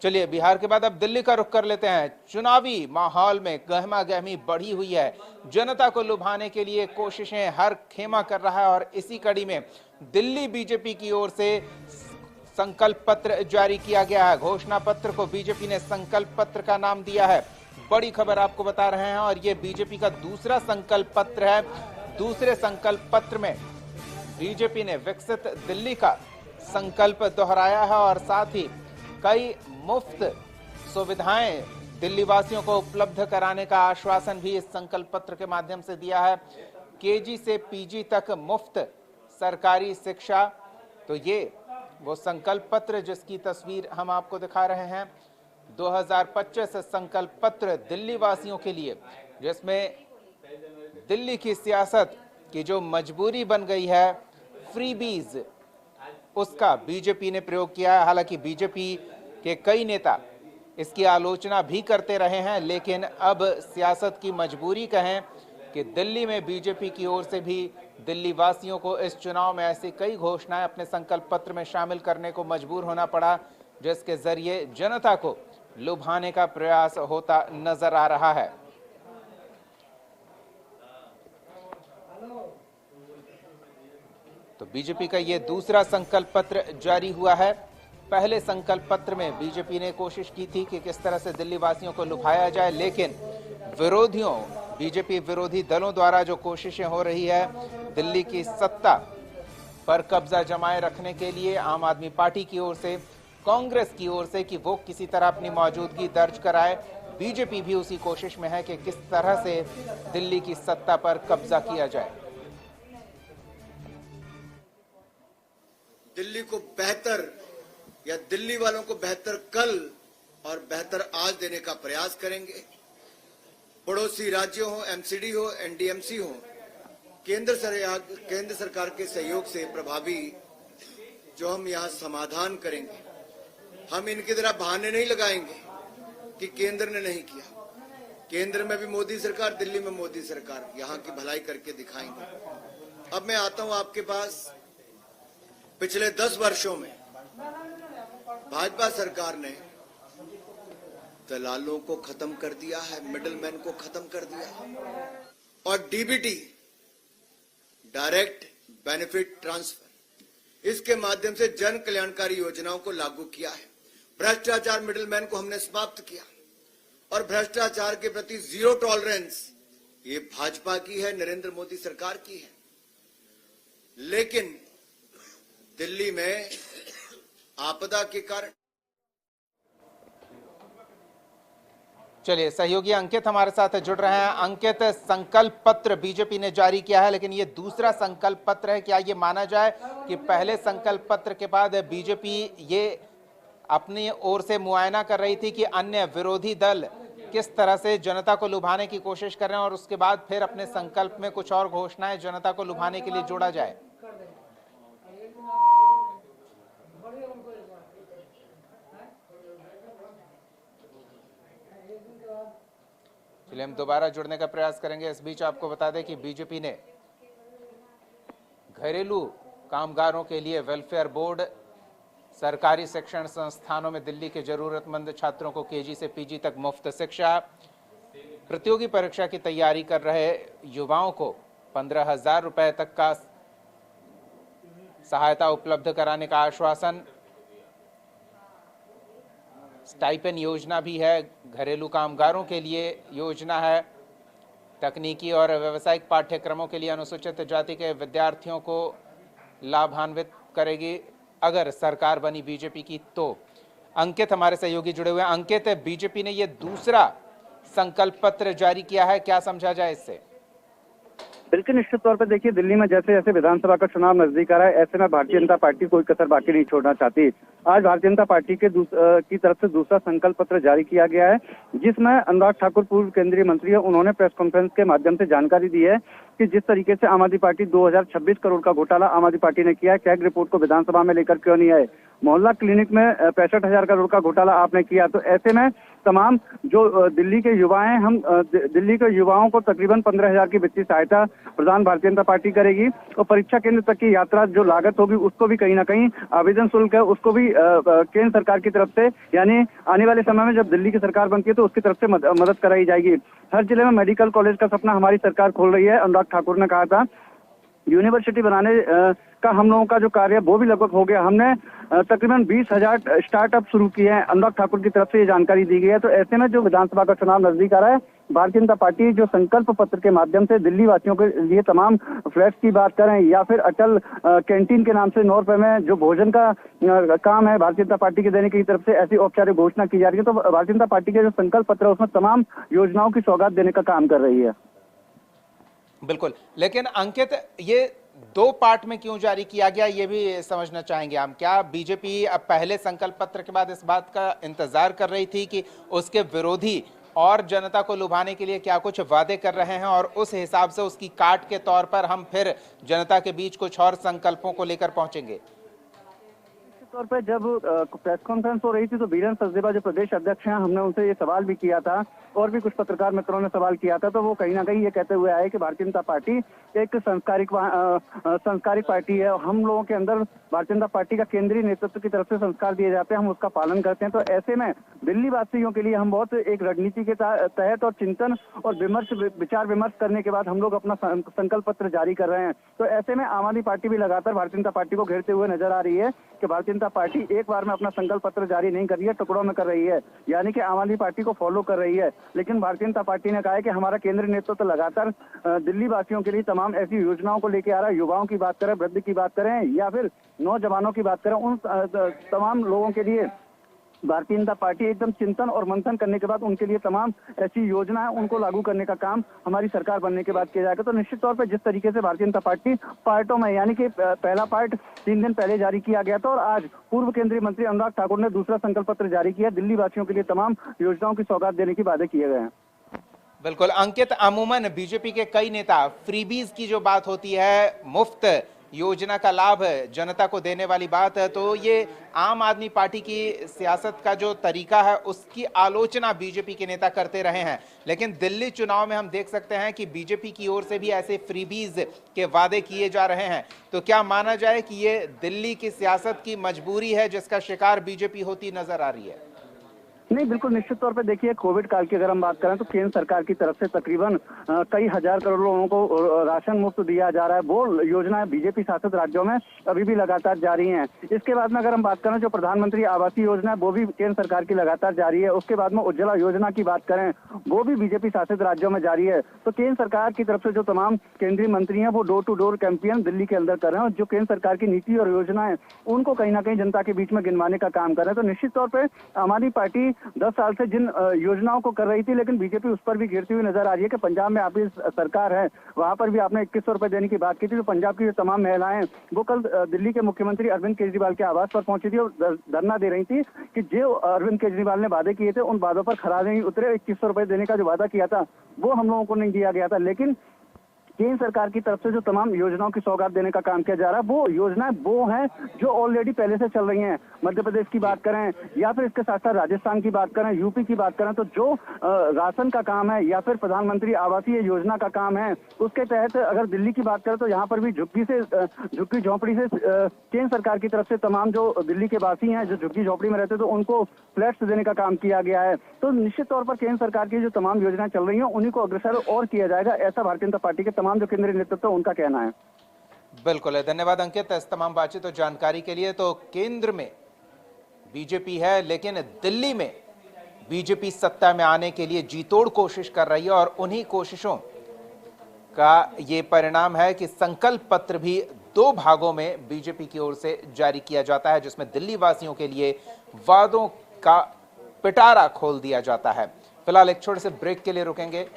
चलिए बिहार के बाद अब दिल्ली का रुख कर लेते हैं। चुनावी माहौल में गहमा गहमी बढ़ी हुई है। जनता को लुभाने के लिए कोशिशें हर खेमा कर रहा है और इसी कड़ी में दिल्ली बीजेपी की ओर से संकल्प पत्र जारी किया गया है। घोषणा पत्र को बीजेपी ने संकल्प पत्र का नाम दिया है। बड़ी खबर आपको बता रहे हैं और ये बीजेपी का दूसरा संकल्प पत्र है। दूसरे संकल्प पत्र में बीजेपी ने विकसित दिल्ली का संकल्प दोहराया है और साथ ही कई मुफ्त सुविधाएं दिल्ली वासियों को उपलब्ध कराने का आश्वासन भी इस संकल्प पत्र के माध्यम से दिया है। केजी से पीजी तक मुफ्त सरकारी शिक्षा। तो ये वो संकल्प पत्र जिसकी तस्वीर हम आपको दिखा रहे हैं। 2025 संकल्प पत्र दिल्ली वासियों के लिए, जिसमें दिल्ली की सियासत की जो मजबूरी बन गई है फ्रीबीज, उसका बीजेपी ने प्रयोग किया है। हालांकि बीजेपी के कई नेता इसकी आलोचना भी करते रहे हैं, लेकिन अब सियासत की मजबूरी कहें कि दिल्ली में बीजेपी की ओर से भी दिल्ली वासियों को इस चुनाव में ऐसी कई घोषणाएं अपने संकल्प पत्र में शामिल करने को मजबूर होना पड़ा, जिसके जरिए जनता को लुभाने का प्रयास होता नजर आ रहा है। तो बीजेपी का ये दूसरा संकल्प पत्र जारी हुआ है। पहले संकल्प पत्र में बीजेपी ने कोशिश की थी कि किस तरह से दिल्ली वासियों को लुभाया जाए, लेकिन विरोधियों, बीजेपी विरोधी दलों द्वारा जो कोशिशें हो रही है दिल्ली की सत्ता पर कब्जा जमाए रखने के लिए, आम आदमी पार्टी की ओर से, कांग्रेस की ओर से कि वो किसी तरह अपनी मौजूदगी दर्ज कराए, बीजेपी भी उसी कोशिश में है कि किस तरह से दिल्ली की सत्ता पर कब्जा किया जाए। दिल्ली को बेहतर या दिल्ली वालों को बेहतर कल और बेहतर आज देने का प्रयास करेंगे। पड़ोसी राज्यों हो, एमसीडी हो, एनडीएमसी हो, केंद्र सरकार के सहयोग से प्रभावी जो हम यहाँ समाधान करेंगे, हम इनकी तरह बहाने नहीं लगाएंगे कि केंद्र ने नहीं किया। केंद्र में भी मोदी सरकार, दिल्ली में मोदी सरकार, यहाँ की भलाई करके दिखाएंगे। अब मैं आता हूँ आपके पास। पिछले 10 वर्षों में भाजपा सरकार ने दलालों को खत्म कर दिया है, मिडलमैन को खत्म कर दिया और डीबीटी, डायरेक्ट बेनिफिट ट्रांसफर, इसके माध्यम से जन कल्याणकारी योजनाओं को लागू किया है। भ्रष्टाचार, मिडलमैन को हमने समाप्त किया और भ्रष्टाचार के प्रति जीरो टॉलरेंस ये भाजपा की है, नरेंद्र मोदी सरकार की है। लेकिन दिल्ली में आपदा के कारण। चलिए सहयोगी अंकित हमारे साथ जुड़ रहे हैं। अंकित, संकल्प पत्र बीजेपी ने जारी किया है, लेकिन ये दूसरा संकल्प पत्र है। क्या ये माना जाए कि पहले संकल्प पत्र के बाद बीजेपी ये अपनी ओर से मुआयना कर रही थी कि अन्य विरोधी दल किस तरह से जनता को लुभाने की कोशिश कर रहे हैं और उसके बाद फिर अपने संकल्प में कुछ और घोषणाएं जनता को लुभाने के लिए जोड़ा जाए? चलिए हम दोबारा जुड़ने का प्रयास करेंगे। इस बीच आपको बता दें कि बीजेपी ने घरेलू कामगारों के लिए वेलफेयर बोर्ड, सरकारी शिक्षण संस्थानों में दिल्ली के जरूरतमंद छात्रों को केजी से पीजी तक मुफ्त शिक्षा, प्रतियोगी परीक्षा की तैयारी कर रहे युवाओं को 15,000 रुपए तक का सहायता उपलब्ध कराने का आश्वासन, स्टाइपेंड योजना भी है, घरेलू कामगारों के लिए योजना है, तकनीकी और व्यावसायिक पाठ्यक्रमों के लिए अनुसूचित जाति के विद्यार्थियों को लाभान्वित करेगी अगर सरकार बनी बीजेपी की तो। अंकित हमारे सहयोगी जुड़े हुए हैं। अंकित, बीजेपी ने यह दूसरा संकल्प पत्र जारी किया है, क्या समझा जाए इससे? बिल्कुल, निश्चित तौर पर देखिए, दिल्ली में जैसे जैसे विधानसभा का चुनाव नजदीक आ रहा है, ऐसे में भारतीय जनता पार्टी कोई कसर बाकी नहीं छोड़ना चाहती। आज भारतीय जनता पार्टी के की तरफ से दूसरा संकल्प पत्र जारी किया गया है, जिसमें अनुराग ठाकुर पूर्व केंद्रीय मंत्री है, उन्होंने प्रेस कॉन्फ्रेंस के माध्यम से जानकारी दी है कि जिस तरीके से आम आदमी पार्टी 2026 करोड़ का घोटाला आम आदमी पार्टी ने किया है, कैग रिपोर्ट को विधानसभा में लेकर क्यों नहीं आए। मोहल्ला क्लिनिक में 65,000 करोड़ का घोटाला आपने किया। तो ऐसे में तमाम जो दिल्ली के युवा हैं, हम दिल्ली के युवाओं को तकरीबन 15,000 की वित्तीय सहायता प्रदान भारतीय जनता पार्टी करेगी और परीक्षा केंद्र तक की यात्रा जो लागत होगी उसको भी कहीं ना कहीं आवेदन शुल्क है उसको भी केंद्र सरकार की तरफ से, यानी आने वाले समय में जब दिल्ली की सरकार बनती है तो उसकी तरफ से मदद कराई जाएगी। हर जिले में मेडिकल कॉलेज का सपना हमारी सरकार खोल रही है। अनुराग ठाकुर ने कहा था यूनिवर्सिटी बनाने का हम लोगों का जो कार्य वो भी लगभग हो गया। हमने तकरीबन 20,000 स्टार्टअप शुरू किए हैं। अनुराग ठाकुर की तरफ से ये जानकारी दी गई है। तो ऐसे में जो विधानसभा का चुनाव नजदीक आ रहा है, भारतीय जनता पार्टी जो संकल्प पत्र के माध्यम से दिल्ली वासियों के लिए तमाम फ्लैट्स की बात करें या फिर अटल कैंटीन के नाम से 9 रुपए में जो भोजन का काम है भारतीय जनता पार्टी के देने की तरफ से ऐसी औपचारिक घोषणा की जा रही है। तो भारतीय जनता पार्टी के जो संकल्प पत्र है उसमें तमाम योजनाओं की सौगात देने का काम कर रही है। बिल्कुल, लेकिन अंकित, ये 2 पार्ट में क्यों जारी किया गया ये भी समझना चाहेंगे हम। क्या बीजेपी अब पहले संकल्प पत्र के बाद इस बात का इंतजार कर रही थी कि उसके विरोधी और जनता को लुभाने के लिए क्या कुछ वादे कर रहे हैं और उस हिसाब से उसकी काट के तौर पर हम फिर जनता के बीच कुछ और संकल्पों को लेकर पहुंचेंगे? तौर पे जब प्रेस कॉन्फ्रेंस हो रही थी तो वीरेंद्र सचदेवा जो प्रदेश अध्यक्ष हैं, हमने उनसे ये सवाल भी किया था और भी कुछ पत्रकार मित्रों ने सवाल किया था। तो वो कहीं ना कहीं ये कहते हुए आए कि भारतीय जनता पार्टी एक संस्कारिक पार्टी है। हम लोगों के अंदर भारतीय जनता पार्टी का केंद्रीय नेतृत्व की तरफ से संस्कार दिए जाते हैं, हम उसका पालन करते हैं। तो ऐसे में दिल्ली वासियों के लिए हम बहुत एक रणनीति के तहत और चिंतन और विचार विमर्श करने के बाद हम लोग अपना संकल्प पत्र जारी कर रहे हैं। तो ऐसे में आम आदमी पार्टी भी लगातार भारतीय जनता पार्टी को घेरते हुए नजर आ रही है कि भारतीय जनता पार्टी एक बार में अपना संकल्प पत्र जारी नहीं कर रही है, टुकड़ों में कर रही है, यानी कि आम आदमी पार्टी को फॉलो कर रही है। लेकिन भारतीय जनता पार्टी ने कहा है कि हमारा केंद्रीय नेतृत्व तो लगातार दिल्ली वासियों के लिए तमाम ऐसी योजनाओं को लेकर आ रहा है। युवाओं की बात करें, वृद्ध की बात करें या फिर नौजवानों की बात करें, उन तमाम लोगों के लिए भारतीय जनता पार्टी एकदम चिंतन और मंथन करने के बाद उनके लिए तमाम ऐसी योजना है उनको लागू करने का काम हमारी सरकार बनने के बाद किया जाएगा। तो निश्चित तौर पर जिस तरीके से भारतीय जनता पार्टी पार्टों में, यानी कि पहला पार्ट 3 दिन पहले जारी किया गया था और आज पूर्व केंद्रीय मंत्री अनुराग ठाकुर ने दूसरा संकल्प पत्र जारी किया, दिल्ली वासियों के लिए तमाम योजनाओं की सौगात देने की वादे किए गए हैं। बिल्कुल अंकित, अमूमन बीजेपी के कई नेता फ्रीबीज की जो बात होती है, मुफ्त योजना का लाभ जनता को देने वाली बात है, तो ये आम आदमी पार्टी की सियासत का जो तरीका है उसकी आलोचना बीजेपी के नेता करते रहे हैं। लेकिन दिल्ली चुनाव में हम देख सकते हैं कि बीजेपी की ओर से भी ऐसे फ्रीबीज के वादे किए जा रहे हैं। तो क्या माना जाए कि ये दिल्ली की सियासत की मजबूरी है जिसका शिकार बीजेपी होती नजर आ रही है? नहीं, बिल्कुल निश्चित तौर पे देखिए, कोविड काल की अगर हम बात करें तो केंद्र सरकार की तरफ से तकरीबन कई हजार करोड़ लोगों को राशन मुफ्त दिया जा रहा है। वो योजनाएं बीजेपी शासित राज्यों में अभी भी लगातार जारी हैं। इसके बाद में अगर हम बात करें जो प्रधानमंत्री आवास योजना है वो भी केंद्र सरकार की लगातार जारी है। उसके बाद में उज्ज्वला योजना की बात करें वो भी बीजेपी शासित राज्यों में जारी है। तो केंद्र सरकार की तरफ से जो तमाम केंद्रीय मंत्री हैं वो door to door campaign Delhi के अंदर कर रहे हैं और जो केंद्र सरकार की नीति और योजनाएं उनको कहीं ना कहीं जनता के बीच में गिनवाने का काम कर रहे हैं। तो निश्चित तौर पर आम आदमी पार्टी 10 साल से जिन योजनाओं को कर रही थी, लेकिन बीजेपी उस पर भी गिरती हुई नजर आ रही है कि पंजाब में आपकी सरकार है, वहां पर भी आपने 2100 रुपए देने की बात की थी। तो पंजाब की जो तमाम महिलाएं वो कल दिल्ली के मुख्यमंत्री अरविंद केजरीवाल के आवास पर पहुंची थी और धरना दे रही थी कि जो अरविंद केजरीवाल ने वादे किए थे उन वादों पर खरा नहीं उतरे। 2100 रुपए देने का जो वादा किया था वो हम लोगों को नहीं दिया गया था। लेकिन केंद्र सरकार की तरफ से जो तमाम योजनाओं की सौगात देने का काम किया जा रहा है वो योजनाएं वो हैं जो ऑलरेडी पहले से चल रही हैं। मध्य प्रदेश की बात करें या फिर इसके साथ साथ राजस्थान की बात करें, यूपी की बात करें, तो जो राशन का काम है या फिर प्रधानमंत्री आवासीय योजना का काम है उसके तहत अगर दिल्ली की बात करें तो यहाँ पर भी झुग्गी झोंपड़ी से केंद्र सरकार की तरफ से तमाम जो दिल्ली के वासी हैं जो झुग्गी झोंपड़ी में रहते तो उनको फ्लैट्स देने का काम किया गया है। तो निश्चित तौर पर केंद्र सरकार की जो तमाम योजनाएं चल रही हैं उन्हीं को अग्रसर और किया जाएगा, ऐसा भारतीय जनता पार्टी के तमाम जो केंद्रीय नेतृत्व उनका कहना है। बिल्कुल, धन्यवाद अंकित इस तमाम बातचीत और जानकारी के लिए। तो केंद्र में बीजेपी है लेकिन दिल्ली में बीजेपी सत्ता में आने के लिए जीतोड़ कोशिश कर रही है और उन्हीं कोशिशों का ये परिणाम है कि संकल्प पत्र भी 2 भागों में बीजेपी की ओर से जारी किया जाता है, जिसमें दिल्ली वासियों के लिए वादों का पिटारा खोल दिया जाता है। फिलहाल एक छोटे से ब्रेक के लिए रुकेंगे।